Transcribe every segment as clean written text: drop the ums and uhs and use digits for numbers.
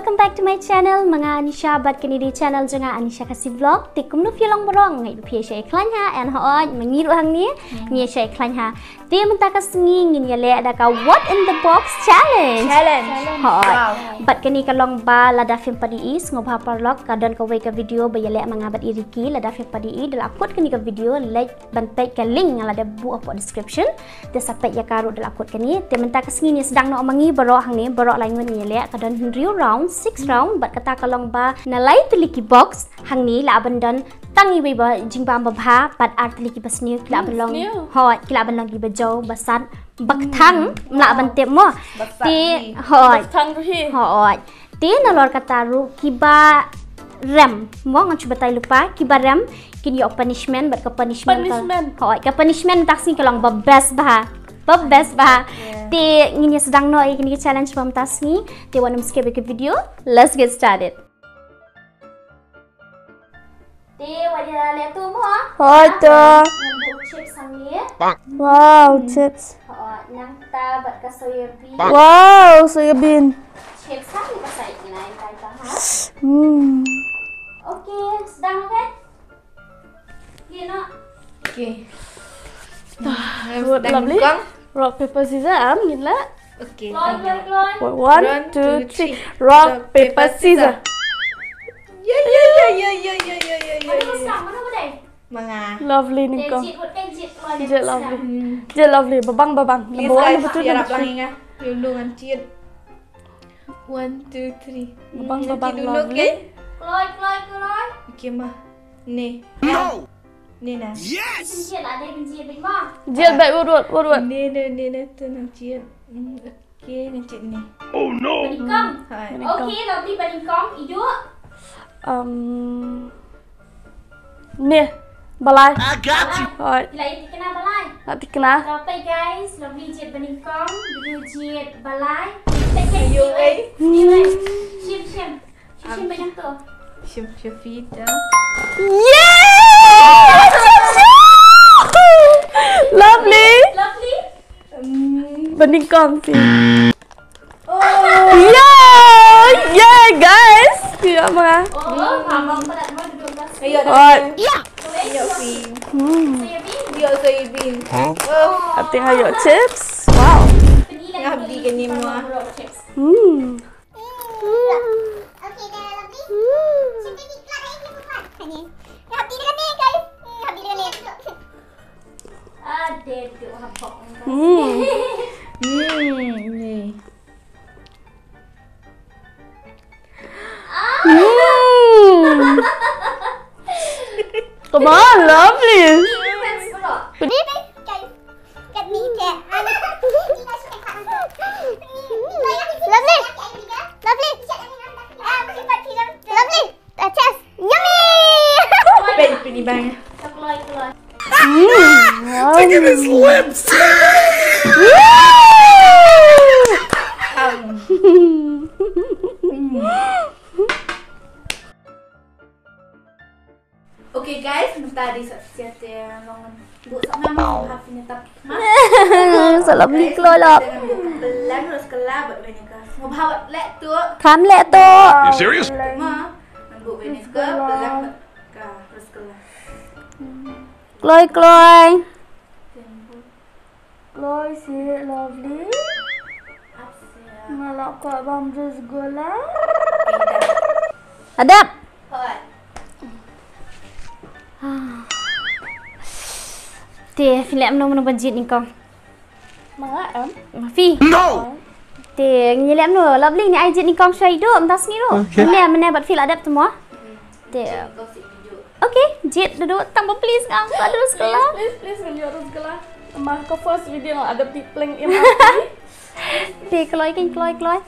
welcome back to my channel. Mga Anisha bat kini di channel jangan Anisha Khasi vlog. Tikum nu Shillong borong ngai du phe shai klan ha and ho mangi ru hang ni ngi shai klan ha. Dia mentaka sengi ngin ya le ada ka what in the box challenge. Ho. Bat kini kalong ba lada film padi is ngobha parlok kadan ka wei ka video ba ya le manga bat iriki lada film padi i dal upload kini ka video like bantai ka link lada bu apa description. Dia sampai ya karu dal upload kini. Dia mentaka sengi ni sedang no mangi borok hang ni borok lain ngi le kadan real round 6 round bat kata kalong ba nalai teliki box hang ni la abandan tangi we ba jingba ba bat art teliki basni kila balong hoi kila balong gi bajau basat bakthang la ban tep mo ti hoi hoi ti nalor kata ru kiba rem mo ngan cuba tai lupa kiba rem kin yo punishment bat ka punishment hoi ka punishment taksi kalong ba best best bah. Ti ngini sedang no ini challenge pam tasni. Ti wanam skip ke video. Let's get started. Ti wajah lihat tu mo. Hoto. Chips sangi. Wow, chips. Nang ta bat ka soya bean. Wow, soya bean. Chips sangi pasai kina kai ta ha. Okay, sedang kan? Gino. Okay. Lovely. Rock, paper, scissors, nhìn lá. Okay. 1, 2, 3. Rock, paper, scissors. Yeah. Mana Lovely nih kau. Jet lovely. Babang. Number 1, number 2, number 3. Dulu kan ciet. 1, 2, 3. Babang lovely. Keluar. Okay mah. Ni. Ni nah. Yes. Ada benci mah. Jet baik urut. Ni tu nak ciet. Okay, nak ciet ni. Oh no. Banikong. Okay, lovely banikong. Ijo. Ni. Balai. I got you. Alright. Ilai kena balai. Nanti kena. Sampai guys, lovely jet banikong, dulu jet balai. You eh. Shim banyak tu. Shim Fida. Yeah! Lovely. Beningkong sih. Oh. Yeah, guys. Ya mah. Oh, mama pada mau duduk pas. Ayo. Iya. Ayo Fin. Dia soya bean. Oh. Ating ayo chips. Wow. Ngabdi ka ni mo. Okay, dah lovely. Sini iklan ni bukan. Ni. Ngabdi dengan ni guys. Ngabdi dengan ni. Ada tu hapok. Ni. Come on, lovely. Pretty bang. Keluar. Look at his lips. Okay guys, tadi siap longan. Bu sama mau hafidnya tak. So lovely keluar lah. Belan harus kelab buat banyak kas. Mau bawa lek tu. Kam lek tu. You serious? Ma, bu banyak ke belan ka harus kelab. Kloy. Kloy sih lovely. Malak kau bambrus gola. Adap. Hot. Teh, film mana banjir ni kau? Mga Mafi. No. Teh, ngilam no lovely ni ajit ni kau syai do, entas ni do. Mana buat feel adap semua? Teh. Okay, Jit duduk tambah please kang ada sekolah. Please when you harus sekolah. Mah ke first video ada playing in. Teh, keluar. 1, 2,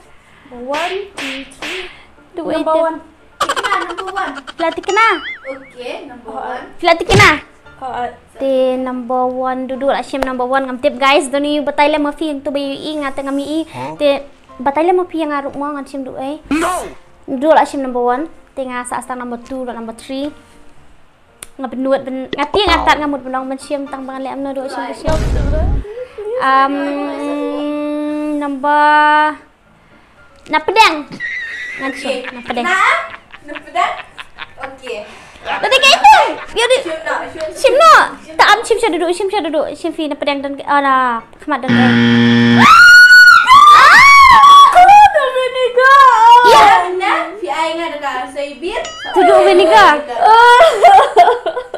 3. Number 1. Number 1. Pelatih kena. Okay, number 1. Pelatih kena. Teh, number 1 duduk lah Shim number 1 ngam tip guys. Doni batai le mafi yang tu bayu ingat ngam i. Teh, batai le mafi yang aruk mo ngam Shim duduk No. Duduk lah Shim number 1. Tengah saat number 2 dan number 3. Ngapenut ngati ngatat ngamut benong mencium tang bangan lem no do siam. Number na pedang. Ngaji. Nak pedang. Nak pedang? Okey. Tadi kayak itu. Biar di. Shim nak. Tak am Shim duduk. Shim duduk. Shim Fi nak pedang dan lah. Kemat dan. Ya. Nah, Fi ai ngah dekat saya bir. Duduk vinegar.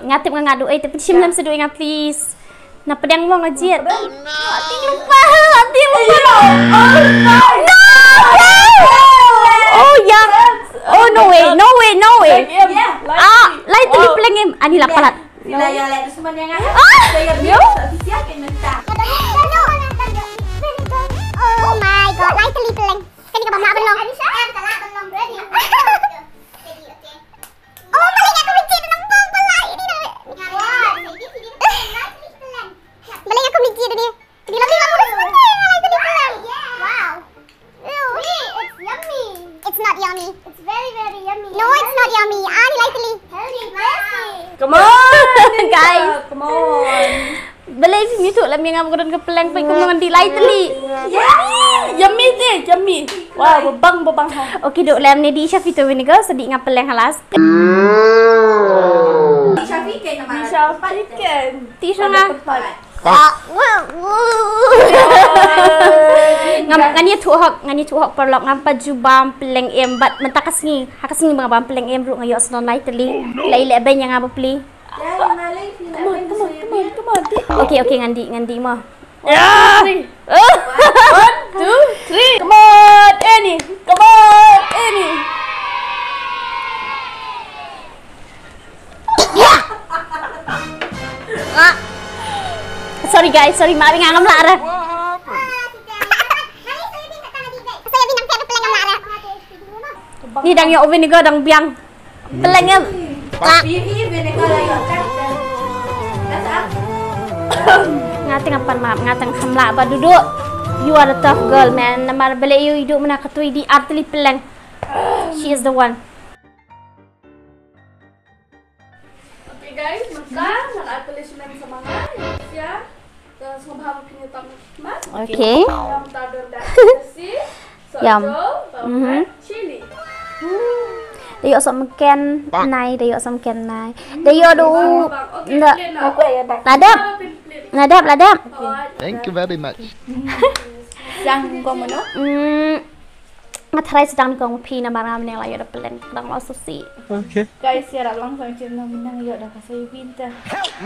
Ngatip ngadu tapi Shim lam seduk ngah please. Nak pedang mo ngajit. Hati lupa. Oh yang. Oh no way. Lain tadi pelang em. Ani lah palat. Bila ya lihat semua yang ngah. Saya bir. Siap yang nak. Oh my god, lain tadi pelang. Kan ni kabam nak belum? Anisha, tak lah belum ready. Oh, paling aku benci tentang pelai ini dah. Paling aku benci tu ni. Jadi lebih kamu dah semua lain tadi pelang. Wow. It's yummy. It's not yummy. It's very yummy. No, it's not yummy. Ani lain tadi. Healthy. Come on, guys. Come on. Belai sini tu lah yang aku ke pelang pergi dengan di lain tadi. Yummy deh, yummy. Wow, bebang. Okey, duk lem ni di Syafi tu vinegar sedih ngap pelang halas. Syafi kan nama. Syafi kan. Tisu ngah. Ngani tu hok perlok ngam paju bam pelang em bat mentakas ni. Hakas ni bang bam pelang em ru ngayo senon lai teli. Lai le ben yang apa peli. Come on. Okey, ngandi mah. Yeah. 1, 2, 3. Come on, Annie. Sorry guys, maaf ngam lah arah. Ni dang yo vinegar dang biang. Pelang em. Ini vinegar lagi tak. Ngating apan maaf, ngating hamla ba duduk. You are a tough girl, man. Namar balik you hidup mana ketui di artli pelang. She is the one. Okay guys, maka nak punishment semangat ya. Dan semua punya tamat. Okay. Yang tadi dah bersih. Yum. Chili. Dayo som ken nai, dayo som ken nai. Dayo du. Ladap. Thank you very much. Yang kau mana? Ngatrai sedang kong pi na marang neng layo da pelan dang lo susi. Okay. Guys, ya langsung cerita minang yo dah kasih pinta.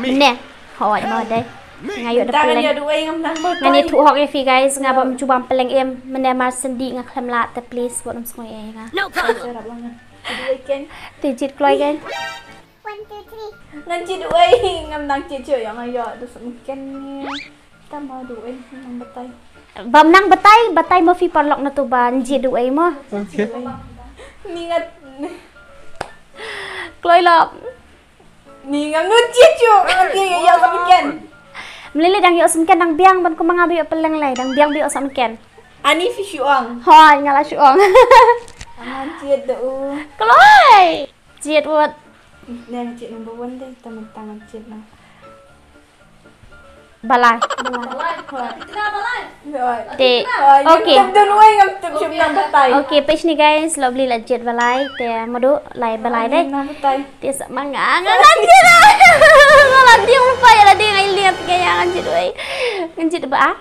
Ne, hoi mo dai. Ngayo da Tangan pelan. dia dua yang menang betul. Ngani tu hok fi guys, ngabam cubam pelang em, mene mar sendi ngaklam la te please buat nam semua ya nga. Cerap langan. Dua ikan. Tijit kloy gan. 1, 2, 3. Nanti dua yang menang cicu yang ayo tu semakin ni. Kita mau dua yang betai. Bam nang batai mo fi parlok na tu ban ji du ai mo. Okay. Mingat. Kloy lop. Ni ngam nu cicu. Nanti yang semakin. Melili dang yo semken dang biang ban ko mangabi yo pelang lai dang biang bi yo semken. Ani fi syuang. Hoi ngala syuong. Tangan ciut tu. Kloy. Jiet wat. Dan ciut number 1 deh, teman tangan ciut nah. Balai. Te. Okay. Dua yang tu yang betai. Okay, page ni guys, lovely la jiet balai te modu lai balai deh. Yang betai. Te semangat ngajit. Ngala dia lupa ya la dia ngai lihat gaya ngajit oi. Ngajit ba?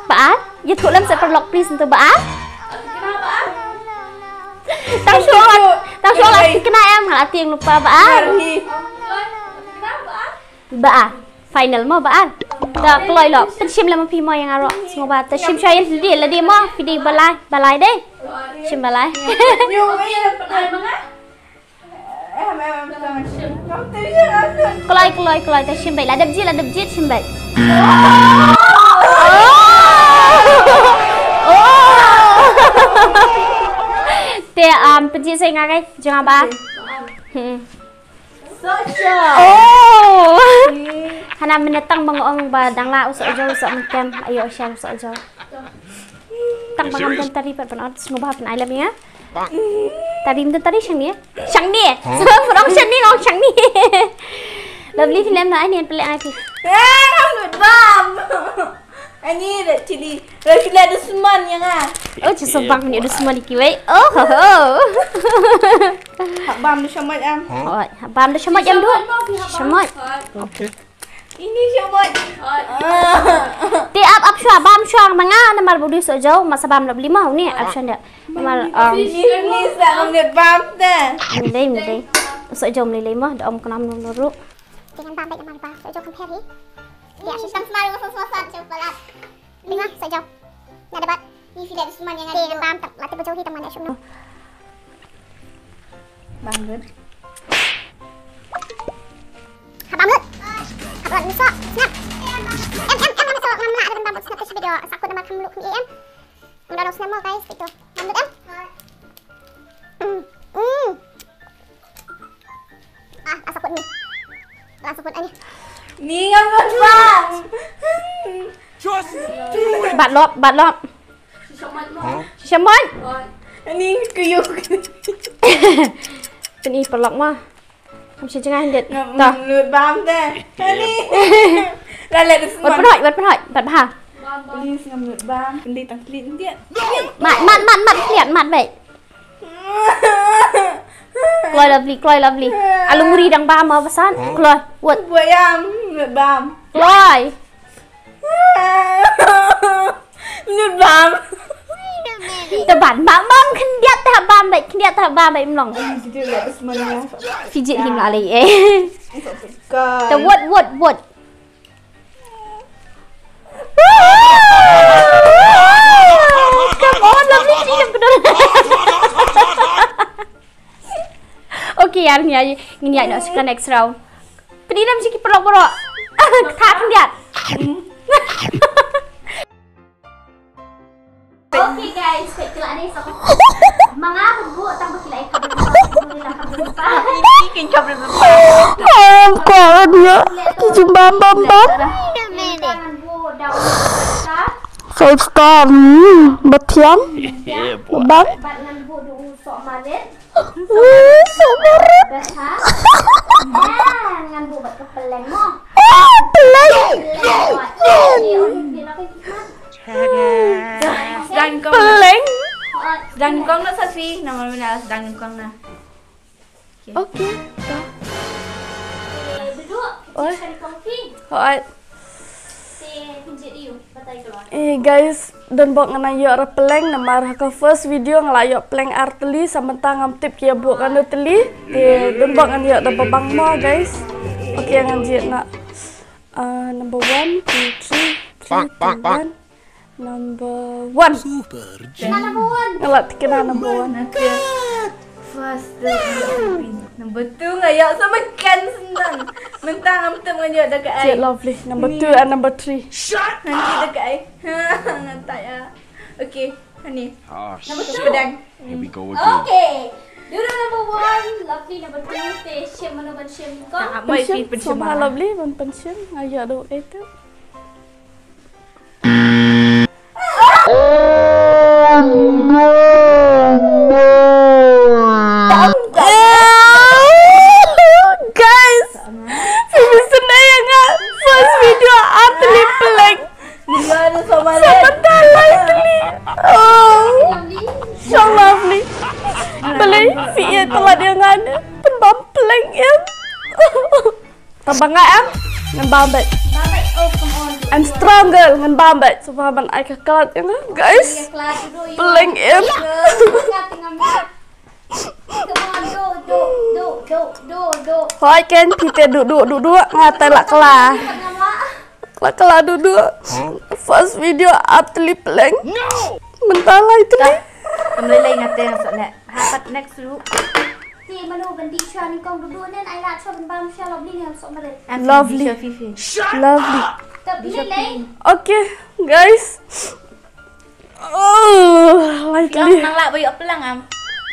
Ba? Ya thu lam set perlok please untuk ba? Tang syuang lah kena em ngala tiang lupa ba? Ba? Final mo ba? Da kloy lop. Shim lam pi mo yang aro. Semua ba ta shim syai la dia mo pidi balai deh. Shim balai. Kloy ta shim bai la dab jit shim bai. Te penji saya ngagai jangan ba. Oh. Hana menetang bangong ba dang la usok jo usok mengkem ayo share usok jo. Tang bangong dan tadi perpan semua bah pen alam ya. Tadi shang ni. Semua shang ni ngong shang ni. Lovely film na ai nian pelak ai pi. Bam. Ani red chili. Red chili ada seman yang Oh, sebang ni ada semua dikiwai. Oh, ho ho. Hak bam tu syamat am. Oh, bam dah syamat jam 2. Syamat. Okay. Ini syamat. Ti up syua bam syua manga namar budi so jauh masa bam dah 5 ni option dia. Namar Ini sak nget bam dah. milih. So jauh milih mah dah om kenam nuru. Dengan bam baik dengan bam. So jom compare ni. Ya, sistem semaru sesuatu coba lah. Dengar, so jom. Nak dapat. Ni filet seman yang ada dengan bam tak latih berjauhi teman dah syumno. Bam good. Habam lut. Habam lut sok. Snap. Em sok mamla ada bam snap tu video. Sakut nama kamu lut em. Mudah dah snap guys itu. Bam lut em. Sakut ni. Sakut ni. Ni ngambil bam. Just do it. Bat lop. Syamat. Ni kuyuk. Ini pelak mah. Macam jangan dia. Dah. Lut bam dah. Ni. Lalat ada seman. Bat bah. Please ngambil bam. Kendi tang kelit dia. Mat lihat mat baik. Keluar lovely. Alumuri dang bam apa pesan? Keluar. Wot. Buat yang lut bam. Keluar. Lut bam. Teban bam kendiat tak bam baik melong. Dia lihat seman yang. Fidget him lah lagi Kau. The word. Come on, lovely sih betul. Okay, yaar ni nak suka next round. Pedinam sikit perok. Tak kendiat. Okay guys, kelak ni sama. Mga bu tambah kilai kabel. Ini kincap lebih. Kau dia. Jumpa bam. Saya star betiang. Yeah, boy. Bang. Dengan bu buat kepeleng mo. Peleng. Sedang kau. Peleng. Sedang kau nak Safi. Nama mana sedang kau nak. Okay. Duduk. Oi. Cari kopi. Alright. Pinjit you. Batai keluar. Guys, dan buat ngana yo ra peleng namar ka first video ngelayo peleng arteli sama tangam tip kia buat kan teli. Dan buat ngan yo da babang mo guys. Okay ngan jit nak number 1 2 3 3 1 number 1. Super. Ngelat kena number 1. First number 2 ngayak sama kan senang. Mentang am tem ngayak dekat ai. Jit lovely. Number 2 and number 3. Shut. Nanti dekat ai. Ngantai ah. Okey, ni. Oh, Number 2 pedang. Here we go again. Okay. Dulu number 1, lovely number 2, teh shim mana ban shim kau. Mai Pension fi sama lovely ban pension ngayak do itu. Guys, Fifi senang yang first video atli peleng. Dia ada sama Sebentar lagi. Oh, so lovely. Peleng, Fifi telah dia ngada penbam peleng ya. Tambah ngak am, ngan bambet. Oh, come on. I'm stronger ngan bambet. Supaya ban ai kekelat ya guys. Kelas dulu you. Peleng em. Ingat dengan minyak. Come on, do. Hoi kan pite duduk ngatai lak kelah. Kelah duduk. First video atli peleng. No. Mentah lah itu ni. Kembali ingat yang soalnya. Hapat next dulu. Si manu bandi chan kau duduk nen ai nak chan bam sha lovely ni sok mare. Lovely. Shut Lovely. Tapi lain. Okay guys. Oh, likely. Nang lak bayok pelang am.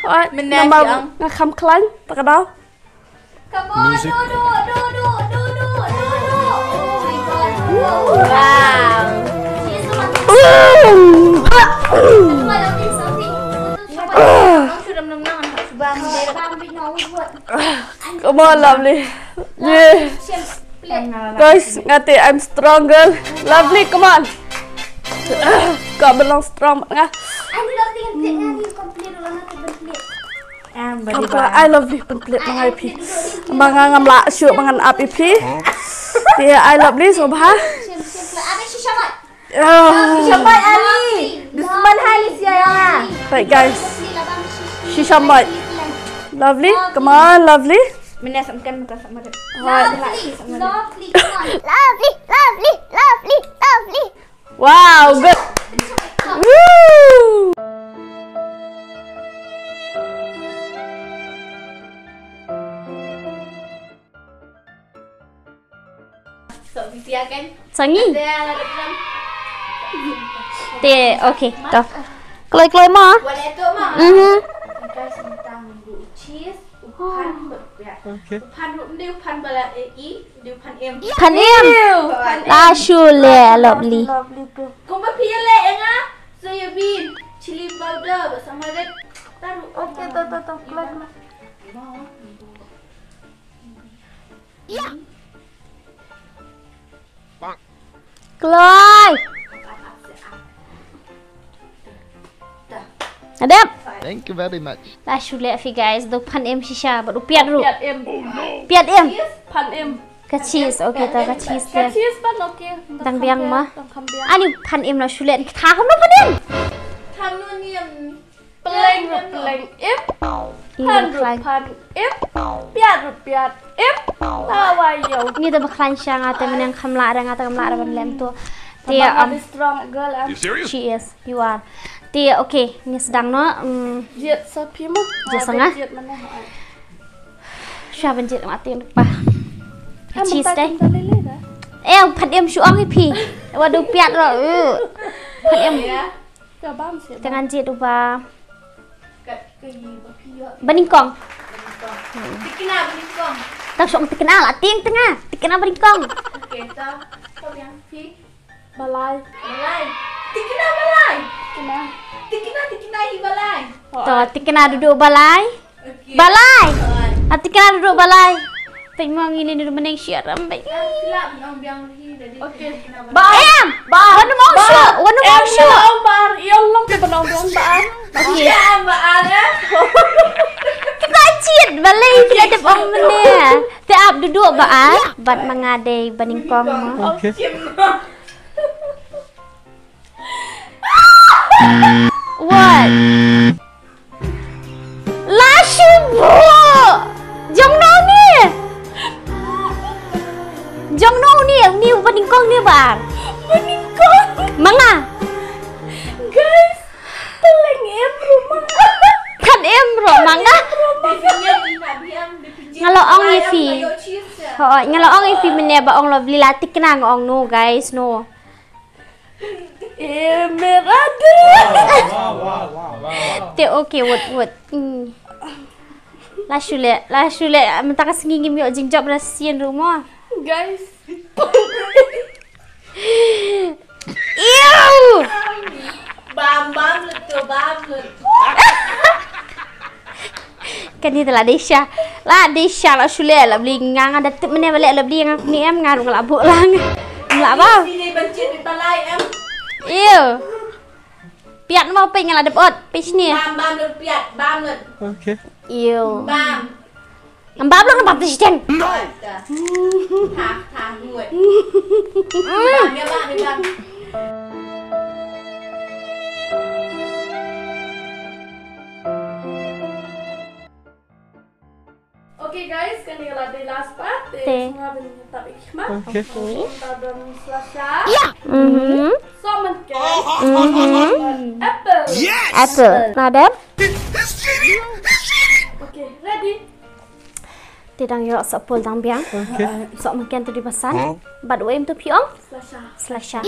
Hoi, Menang nama yang. ngakam kelan. Tak kenal. Come on, Music. do. Oh my god. Wow. Yes, teman. Boom. Malam ni something. Kau sudah menang bang. Bam bino buat. Come on, lovely. Yeah. Shim plate. Guys, ngati I'm stronger. Lovely, come on. Kau belum strong ngah. Ani dah tinggal ni complete ulang nanti complete. I love you complete mangai pi. Mangang ngamla syuk mangan up pi. Dia I love you sobha. Ada shisha mat. Syabat Ali. Dusman Halis ya yang. Right guys. Shisha mat. Lovely. Come on, lovely. Mana samkan mata sama dia. Lovely. Lovely, lovely, lovely, lovely. Wow, good. Woo! So Vivia kan. Sangi. Ada dalam. Te, okay. Dah. Kelai mah. Wala itu mah. Guys, tentang cheese. Upan berbiak. Upan dia upan bala dia upan em. Pan em. La shule lovely. Kau mau pilih le enggak? Soybean, chili powder bersama red. Taruh. Okay, tahu. Kelai. Kelai. Ada. Thank you very much. La shule fi guys. Do pan em shisha baru piat ru. Piat em. Piat em. Pan em. Ke cheese. Okay, ta ke cheese te. Cheese pan okay. Dang biang mah. Dang biang. Ani pan em la shule. Tha không nó pan em. Tham luôn niệm. Peleng em. Pan em. Piat em. Tawa yo. Ni dah berkelan siang atau menang kamla ada lem tu. Dia Strong girl. You serious? she is. You are. Dia okay. Ni sedang no. Jet sapi mah. Jet setengah. Jet mana? Siapa jet mati lupa. Cheese deh. Lele dah. Pan em suang hipi. Waduh piat lo. Pan em. Kau bam siapa? Dengan jet lupa. Kat kayu berpiak. Beningkong. Tikina berlingkong. Tak sok terkenal lah. Ting tengah. Terkenal beningkong. Okey, tahu. Kau yang pi. Balai. Balai. Tikina balai. Kena. Tikina hi balai. Tuh, terkenal duduk balai. Okey. Balai. Terkenal duduk balai. Tengok ini duduk meneng syiaram baik. Silap nang biang hi dari. Okey. Em. Warna mau syuk. Warna mau syuk. Bar, iolong ke penonton bar. Okey. Ya, Mbak Ana. Kita cit balai tidak ada orang mana. Tiap duduk ba bat mengadai beningkong mah. Okay. What? La shubu. Jongno ni. Jongno ni beningkong ni bar. Beningkong. Manga. Guys, peleng em rumah. Kan em ro manga. Biasanya nak biang di pinggir. Kalau ong ni fi. Kayu cheese ya. Ho, ngalo ong ifi mene ba ong lo beli latik kena ngong no guys no. Emerade. Te okay what. La shule minta ka singing mi ojing job rasien rumah. Guys. Ew! Bam tu bam. Kan ni telah Desha. La shule la beli ngang ada tip mene balik la beli ngang ni em ngaru ngelabuk lang. Ngelak ba? Sini bencin di balai em. Ew. Piat mau pe ngala depot pe sini. Bam lu piat, bam lu. Okay. Ew. Bam. Ngambab lo ngambab tu siten. Thả nguội. Bam ya bam. Okay guys, kan ni lah the last part. Te. Semua benda tak hikmat. Okay. Kita dan selasa. So mungkin. Apple. Apple. Nah, Dad. Okay, ready? Tidang yo sapol dang biang. So mungkin tu di pesan. Bad way tu piong. Selasa. Slasha.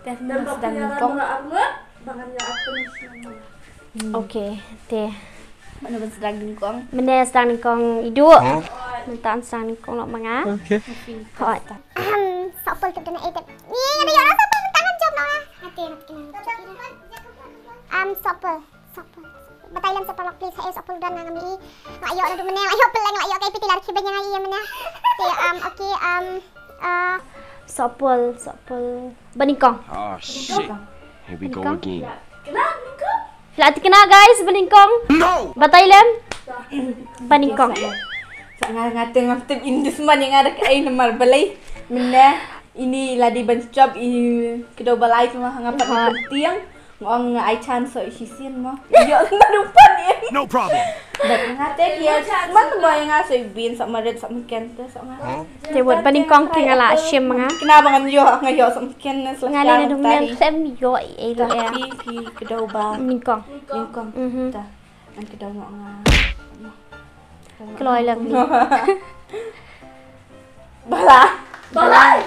Dan perpindahan Arnold, bangannya Apple. Okay. Te. Mana pun sedang dingkong. Mene sedang ningkong idu. Mentan sedang ningkong nak manga. Okay. Hot. Sopel tu kena edit. Ni ada yang rasa tu tangan job nak. Hati nak. Sopel. Batailan sa palak please ay sopel dan nang amili. Ngayo na dumene, ayo peleng ngayo kay pitilar kibenya ngayo mana. Okay. Sopol. Beningkong. Oh shit. Here we go again. Latih kena guys, beningkong. No! Batailam. Beningkong. Sa ngata tim indusman yang ada ay namar balay. Minna ini ladi banjab ini kedau balay cuma ngapat penting. Ngong ai chan so isisin mo. Yo nadupan ni. No problem. Dak ngate dia man mo yang aso bin sama red sama kente sama. Tewot beningkong tingala asyam mga. Kenapa ngan yo ngayo sama ken selesai. Ngali na dumian sem yo ay lo ya. Pi kedau ba. Beningkong. Lingkong. Ta. An kedau ngong. Keloy lang ni. Balay.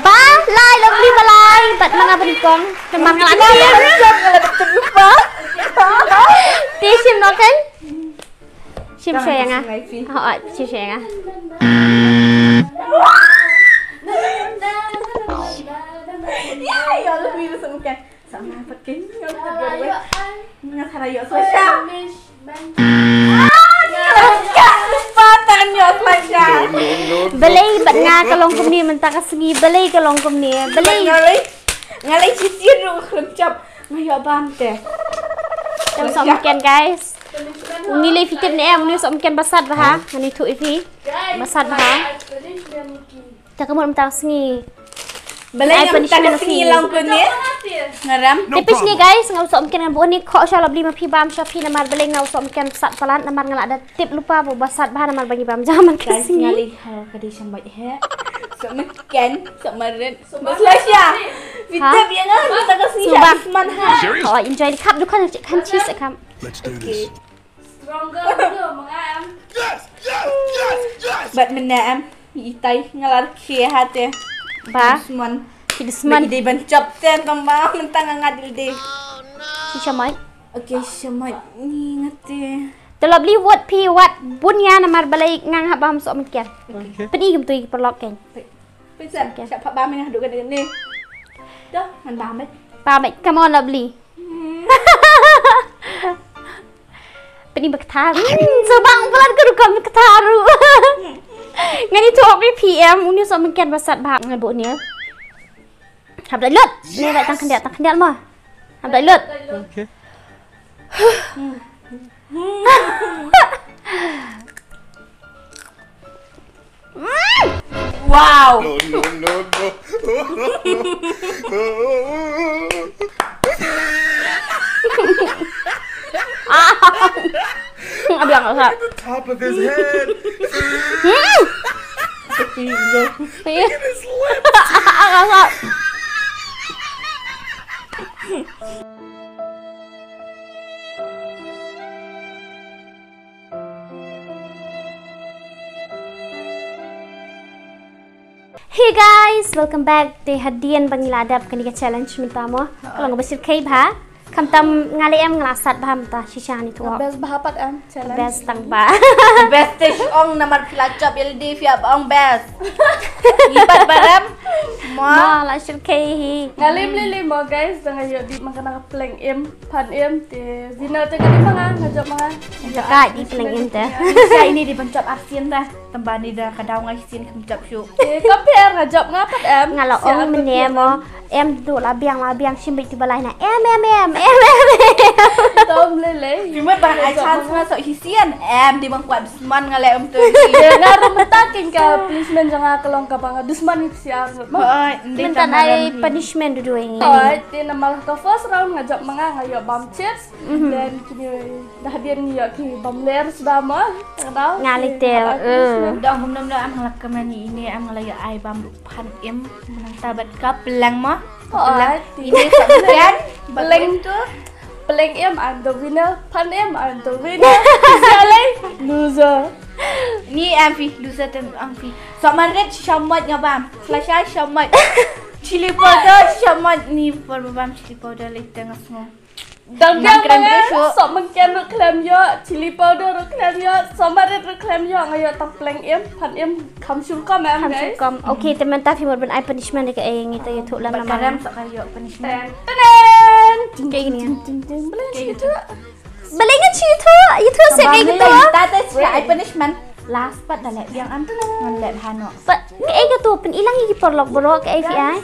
Balay, lovely balay. Bat mga beningkong. Teman ngalakir. Terlupa. Sim makan? Sim sayang ah. Oh, sim sayang ah. Ya, lebih semakin sama pakai. Nggak harayo selesai. Lupa tangan yo selesai. Balay bat nga kalong kum ni mentaka segi balay kalong kum ni. Balay ngalai cicir ru kerjap ngayo bante. Tao somken guys. Nilai fikir ni ni somken basat bah. Ni tu ifi. Basat bah. Tak kamu mentaka segi. Balay yang mentaka segi lang ko ni. Ngaram. Tipis ni guys, ngau somken dengan buat ni kok insya Allah beli mapi bam Shopee namar balay ngau somken sat palan namar ngalak ada tip lupa bu basat bah namar bagi bam zaman Guys, kesini. ngali kadi sampai he. Somken samarin. Selesai. Kita biar ngah mentaka segi Subang. Usman ha. Serious? Oh, enjoy di cup dukan kan cheese akam. Let's do this. Stronger dulu mga em. Bat menaam itai ngalar kia hati. Ba, Usman. kidisman Di bancap ten kamba mentang ngadil de. si Shamai. Okay, sama ni ngate. Telo beli wat pi wat bunya namar balay ngang habam so mkian. Pedi gem tu perlok ken. Bisa siapa ba mena duk kan ni. Dah, man ba mai. Pa mai, come on lah beli. Pedi berketaru. Sebang pelan ke dukam berketaru. Ngani tu ok PM uni so mkian basat bah ngan bu ni. Hab dah lut. Ni bai tang kendiat mah. Hab dah lut. Okay. Wow. No. Abang tak. The top of his head. His lips. Hey guys, welcome back to hadian Bangladab kani ka challenge minta mo. Kalau ngebesir kai bha, kam tam ngali em ngelasat bha minta shisha ni tu. Best bahapat em challenge. Best tang ba. Best stage ong namar pelacap LD via ong best. Lipat baram. Ma la shir kai hi. Ngalim lili mo guys dengan yo di makan pleng em pan em te zina te kali mga ngajak mga. Dekat di peleng em teh. Bisa ini di pencap arsin dah. Tambah ni dah kadau ngaisin pencap syuk. Compare ngajak ngapat em. Ngalo ong mene mo em du labiang shimbit di balai na em. Tom lili. Cuma bang ai chance masuk hisian di bangkuat Usman ngale tu. Dia ngaruh mentakin ka policeman jangan kelong ka bang dusman siar. Minta ai punishment du ini. Oh, dia nama ka first round ngajak mga ngayo bam chips dan kini dah dia ngayo ki bam ler sudah mah. Tahu? Ngali tel. Dah benar-benar am ngelak kemani ini am ngelaya ai bam pan em menang tabat kap pelang mah. Ini sekian Peleng tu Peleng em I'm the winner, pan em I'm the winner. Sialai loser. Ni Amfi, loser tem Amfi. Sama red syamat ngabam. Flasha syamat. Chili powder syamat ni perbam chili powder later ngasmo. Dan Mang yang krem mana besok. sok mengken reklam yo, chili powder reklam yo, sama red reklam yo ngayo tak peleng em, pan em kam syulkom em guys. Kom. Okay, teman ta fi mod ben ai punishment dekat ai ngita yo tu lam Bakaram nama. sok kayo punishment. Tenen. Kayak gini. Boleh gitu. Balai ngan cerita. Itu saya kayak gitu. Tata ai punishment. last part dah lek yang antu ngan lek hano. But cái cái tu pen ilang iki porlok borok cái fi ai.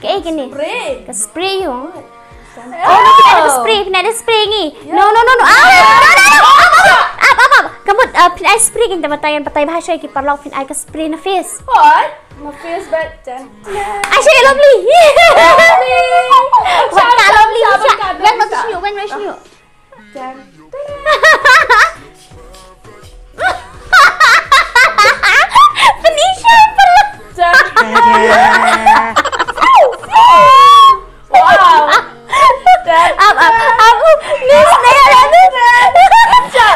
Cái gini. Spray. Ke spray yo. Oh, ada spray, ada spray ni. No. Kamu pinai spray kita batai bahasa iki porlok pinai ke spray na face. What? My face back then. Asyik lovely. What lovely. Yang nak senyum, yang nak senyum. Anisha pala. Wow. Aku miss dia tu.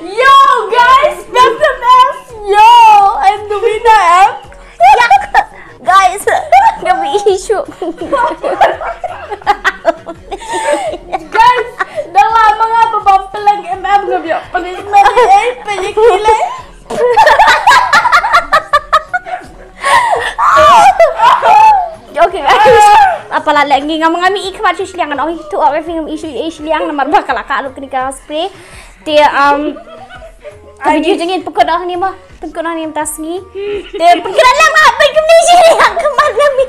Yo guys, that's the best. Yo, and the winner am. Guys, gak isu. Guys, dah lama nga babampelang MM gabi punishment eh payikile. Okay guys, apalah lagi ngam ngami ik macam Shillong kan oh itu apa film isu Shillong nomor bakal kalau kena spray dia video jangan pukul dah ni mah pukul dah ni tas ni dia pikiran lama apa ke Shillong kemana ni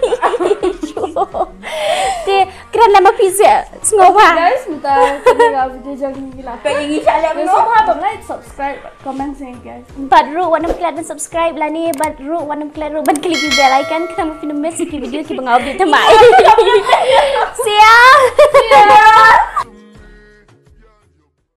dia kira lama pizza semua Guys, minta kena video jangan gila. Pengen insya-Allah Semua like, subscribe, comment saying guys. Badru warna klik dan subscribe lah ni Badru warna klik dan klik di bell icon kena mau film miss video kita update tambah. See ya.